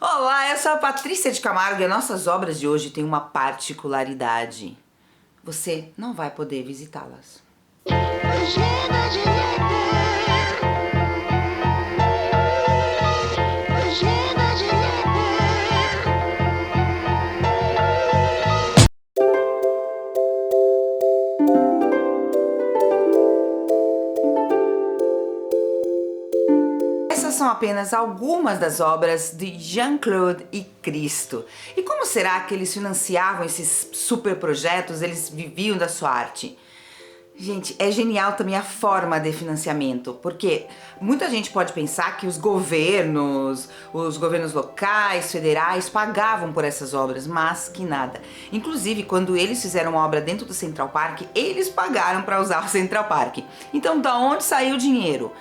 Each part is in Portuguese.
Olá, eu sou a Patrícia de Camargo e as nossas obras de hoje têm uma particularidade. Você não vai poder visitá-las. Essas são apenas algumas das obras de Jean-Claude e Cristo. E como será que eles financiavam esses super projetos? Eles viviam da sua arte? Gente, é genial também a forma de financiamento, porque muita gente pode pensar que os governos locais, federais, pagavam por essas obras, mas que nada. Inclusive, quando eles fizeram uma obra dentro do Central Park, eles pagaram para usar o Central Park. Então, da onde saiu o dinheiro?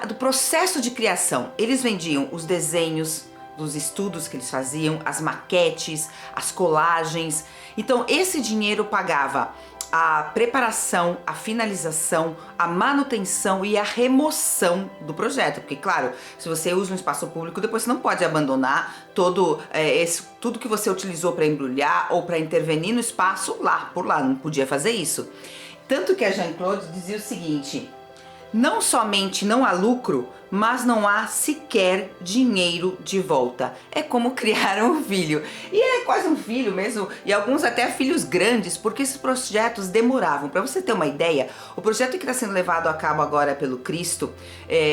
Do processo de criação. Eles vendiam os desenhos dos estudos que eles faziam, as maquetes, as colagens. Então esse dinheiro pagava a preparação, a finalização, a manutenção e a remoção do projeto, porque claro, se você usa um espaço público, depois você não pode abandonar tudo que você utilizou para embrulhar ou para intervenir no espaço por lá, não podia fazer isso. Tanto que a Jean-Claude dizia o seguinte: não somente não há lucro, mas não há sequer dinheiro de volta. É como criar um filho. E é quase um filho mesmo, e alguns até filhos grandes, porque esses projetos demoravam. Para você ter uma ideia, o projeto que está sendo levado a cabo agora pelo Cristo,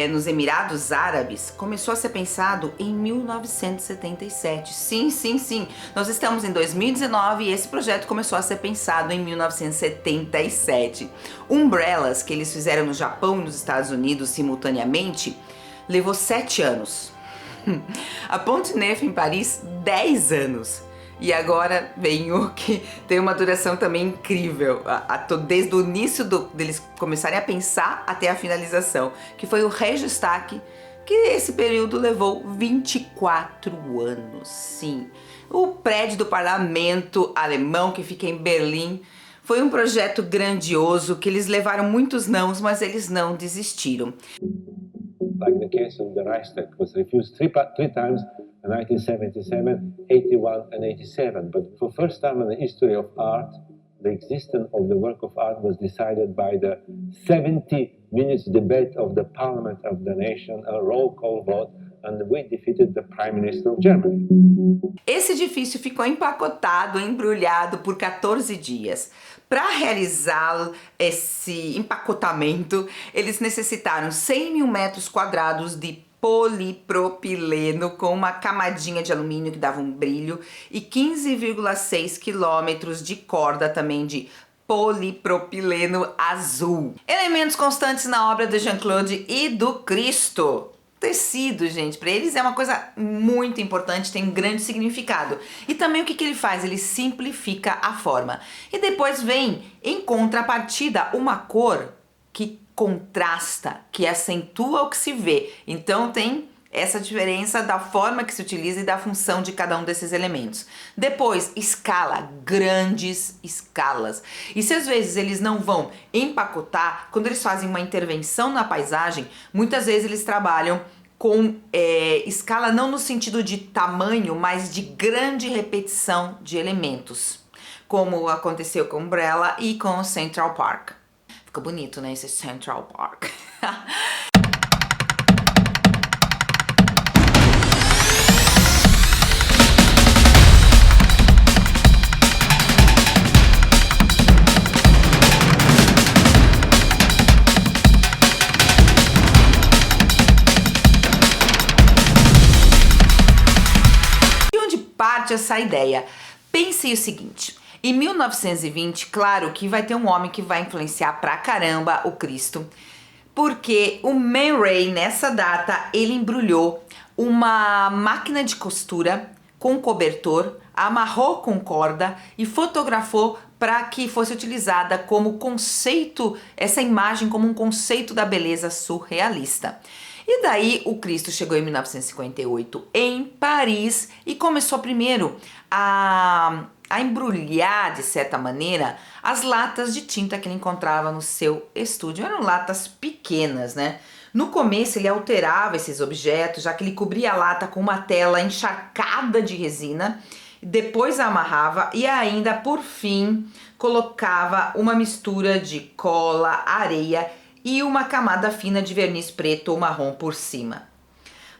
nos Emirados Árabes, começou a ser pensado em 1977. Sim. Nós estamos em 2019 e esse projeto começou a ser pensado em 1977. Umbrellas, que eles fizeram no Japão e nos Estados Unidos simultaneamente, levou 7 anos. A Pont Neuf em Paris, 10 anos. E agora vem o que tem uma duração também incrível, desde o início deles começarem a pensar até a finalização, que foi o Reichstag, que esse período levou 24 anos. Sim, o prédio do parlamento alemão que fica em Berlim. Foi um projeto grandioso que eles levaram muitos nãos, mas eles não desistiram. Like the case of the Reichstag was refused three times in 1977, 81 and 87. But for the first time in the history of art, the existence of the work of art was decided by the 70 minutes debate of the Parliament of the nation, a roll call vote, and we defeated the Prime Minister of Germany. Esse edifício ficou empacotado, embrulhado por 14 dias. Para realizar esse empacotamento, eles necessitaram 100 mil metros quadrados de polipropileno com uma camadinha de alumínio que dava um brilho e 15,6 quilômetros de corda também de polipropileno azul. Elementos constantes na obra de Jean-Claude e do Cristo. Tecido, gente, para eles é uma coisa muito importante, tem um grande significado. E também o que ele faz? Ele simplifica a forma. E depois vem, em contrapartida, uma cor que contrasta, que acentua o que se vê. Então tem essa diferença da forma que se utiliza e da função de cada um desses elementos. Depois, escala, grandes escalas. E se às vezes eles não vão empacotar, quando eles fazem uma intervenção na paisagem, muitas vezes eles trabalham com escala não no sentido de tamanho, mas de grande repetição de elementos, como aconteceu com Umbrella e com Central Park. Fica bonito, né, esse Central Park. Parte essa ideia. Pense o seguinte: em 1920, claro que vai ter um homem que vai influenciar pra caramba o Cristo, porque o Man Ray, nessa data, ele embrulhou uma máquina de costura com cobertor, amarrou com corda e fotografou para que fosse utilizada como conceito, essa imagem como um conceito da beleza surrealista. E daí o Cristo chegou em 1958 em Paris e começou primeiro a embrulhar, de certa maneira, as latas de tinta que ele encontrava no seu estúdio. Eram latas pequenas, né? No começo ele alterava esses objetos, já que ele cobria a lata com uma tela encharcada de resina, depois amarrava e ainda, por fim, colocava uma mistura de cola, areia e uma camada fina de verniz preto ou marrom por cima.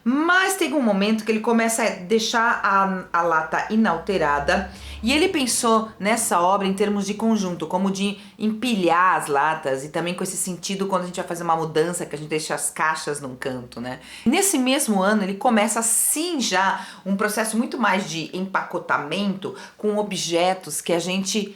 Mas tem um momento que ele começa a deixar a lata inalterada e ele pensou nessa obra em termos de conjunto, como de empilhar as latas e também com esse sentido quando a gente vai fazer uma mudança que a gente deixa as caixas num canto, né? Nesse mesmo ano ele começa sim já um processo muito mais de empacotamento com objetos que a gente...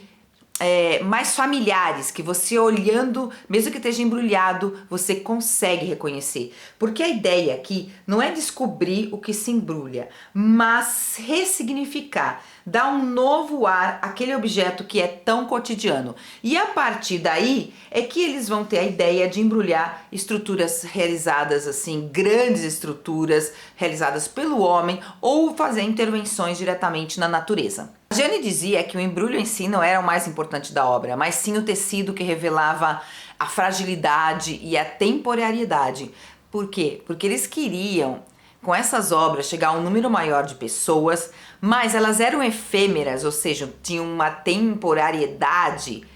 mais familiares, que você olhando, mesmo que esteja embrulhado, você consegue reconhecer. Porque a ideia aqui não é descobrir o que se embrulha, mas ressignificar, dar um novo ar àquele objeto que é tão cotidiano. E a partir daí é que eles vão ter a ideia de embrulhar estruturas realizadas assim, grandes estruturas realizadas pelo homem ou fazer intervenções diretamente na natureza. Jane dizia que o embrulho em si não era o mais importante da obra, mas sim o tecido que revelava a fragilidade e a temporariedade. Por quê? Porque eles queriam, com essas obras, chegar a um número maior de pessoas, mas elas eram efêmeras, ou seja, tinham uma temporariedade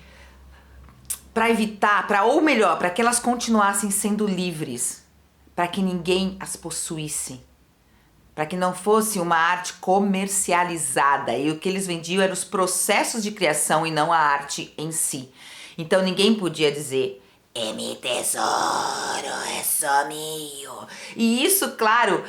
para evitar, ou melhor, para que elas continuassem sendo livres, para que ninguém as possuísse. Para que não fosse uma arte comercializada, e o que eles vendiam eram os processos de criação e não a arte em si. Então ninguém podia dizer, é meu tesouro, é só meu. E isso, claro,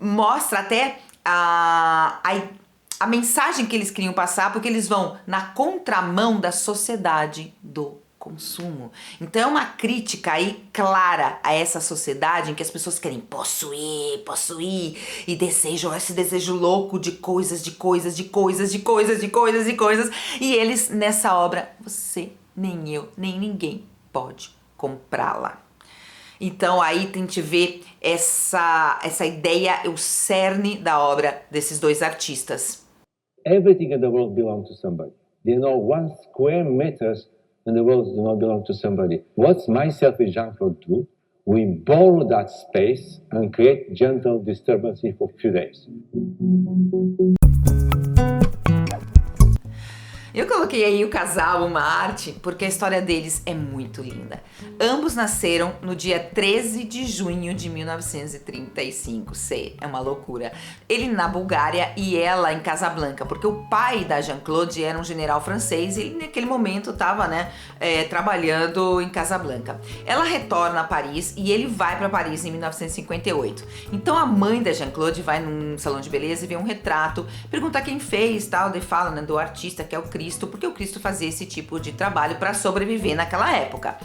mostra até a mensagem que eles queriam passar, porque eles vão na contramão da sociedade do consumo. Então é uma crítica aí clara a essa sociedade em que as pessoas querem possuir e desejam esse desejo louco de coisas, e eles nessa obra, você, nem eu, nem ninguém pode comprá-la. Então aí a gente vê essa ideia, o cerne da obra desses dois artistas. Everything in the world belongs to somebody. They know 1 square meters and the world does not belong to somebody. What myself and Jean-Claude do, we borrow that space and create gentle disturbance for a few days. Eu coloquei aí o casal Uma Arte porque a história deles é muito linda. Ambos nasceram no dia 13 de junho de 1935. Sei, é uma loucura. Ele na Bulgária e ela em Casablanca, porque o pai da Jean-Claude era um general francês e ele naquele momento estava, trabalhando em Casablanca. Ela retorna a Paris e ele vai para Paris em 1958. Então a mãe da Jean-Claude vai num salão de beleza e vê um retrato, pergunta quem fez, tal, e fala, do artista que é o Cristo, porque o Cristo fazia esse tipo de trabalho para sobreviver naquela época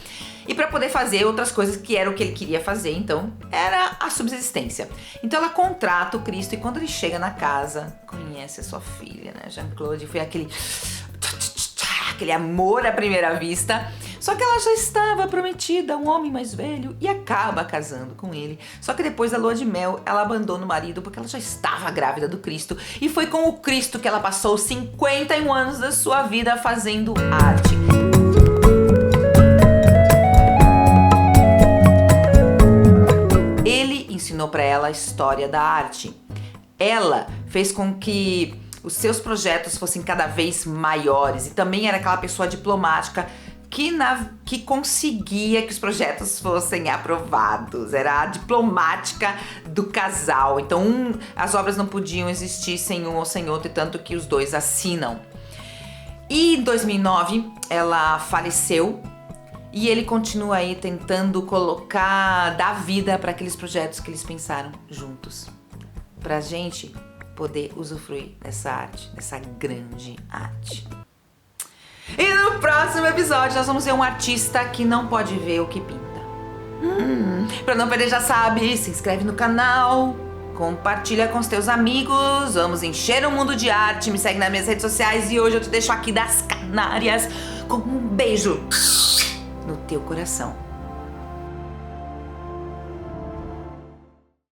e para poder fazer outras coisas que era o que ele queria fazer, então era a subsistência. Então ela contrata o Cristo e quando ele chega na casa, conhece a sua filha, Jean-Claude, foi aquele amor à primeira vista, só que ela já estava prometida a um homem mais velho e acaba casando com ele. Só que depois da lua de mel, ela abandona o marido porque ela já estava grávida do Cristo e foi com o Cristo que ela passou 51 anos da sua vida fazendo arte. Ele ensinou para ela a história da arte. Ela fez com que os seus projetos fossem cada vez maiores e também era aquela pessoa diplomática que conseguia que os projetos fossem aprovados, era a diplomática do casal. Então as obras não podiam existir sem um ou sem outro, e tanto que os dois assinam. E em 2009 ela faleceu e ele continua aí tentando dar vida para aqueles projetos que eles pensaram juntos, pra gente poder usufruir dessa arte, dessa grande arte. E no próximo episódio nós vamos ver um artista que não pode ver o que pinta. Pra não perder, já sabe, se inscreve no canal, compartilha com os teus amigos, vamos encher o mundo de arte, me segue nas minhas redes sociais e hoje eu te deixo aqui das Canárias com um beijo no teu coração.